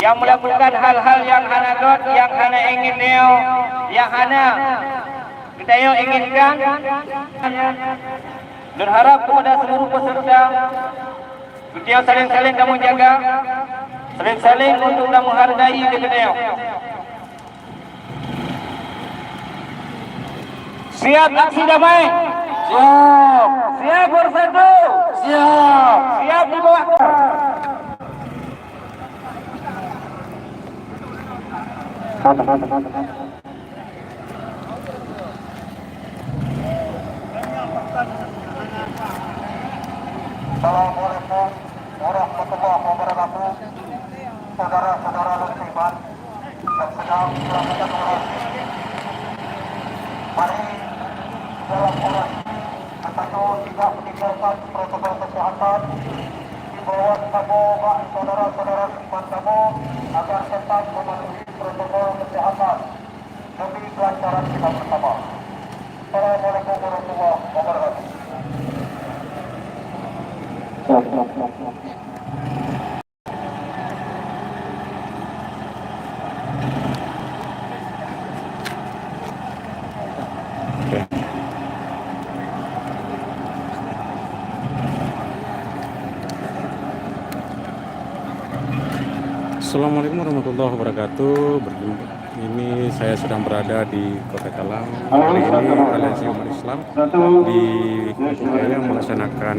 yang melakukan hal-hal yang hana dot, yang hana ingin neo, yang hana kita inginkan, dan harap kepada seluruh peserta kita saling-saling kamu jaga, saling-saling untuk menghargai kita. Siap aksi damai? Siap. Siap bersatu? Siap. Siap di bawah. Assalamualaikum warahmatullahi wabarakatuh. Saudara-saudara muslimat yang sedang melakukan orasi, mari dalam orasi atau tidak meninggalkan protokol kesehatan, himbauan kamu saudara-saudara muslimat kamu agar tetap mematuhi protokol kesehatan demi kelancaran kita bersama. Assalamualaikum warahmatullahi wabarakatuh. Assalamualaikum warahmatullahi wabarakatuh. Ini saya sedang berada di Kota Kalang. Kali ini Aliansi Umat Islam di Surabaya melaksanakan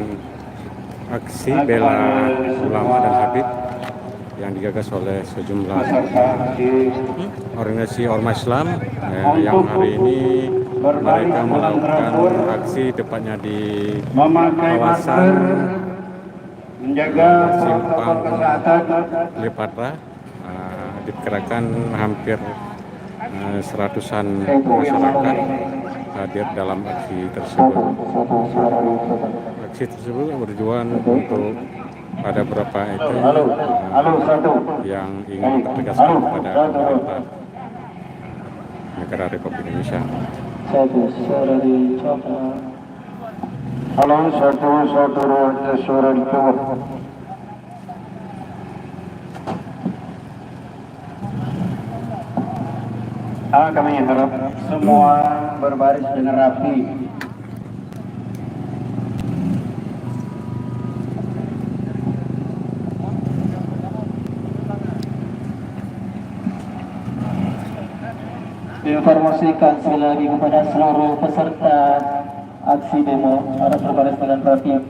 aksi bela ulama dan habib yang digagas oleh sejumlah organisasi ormas Islam yang hari ini mereka melakukan aksi tepatnya di kawasan menjaga Simpang Lepatra. Diperkirakan hampir seratusan masyarakat hadir dalam aksi tersebut. Aksi tersebut bertujuan untuk ada beberapa item yang ingin ditegaskan kepada pemerintah negara Republik Indonesia. Halo, satu suara di bawah. Kami harap semua berbaris dengan rapi. Informasikan sekali lagi kepada seluruh peserta aksi demo harus berbaris dengan rapi.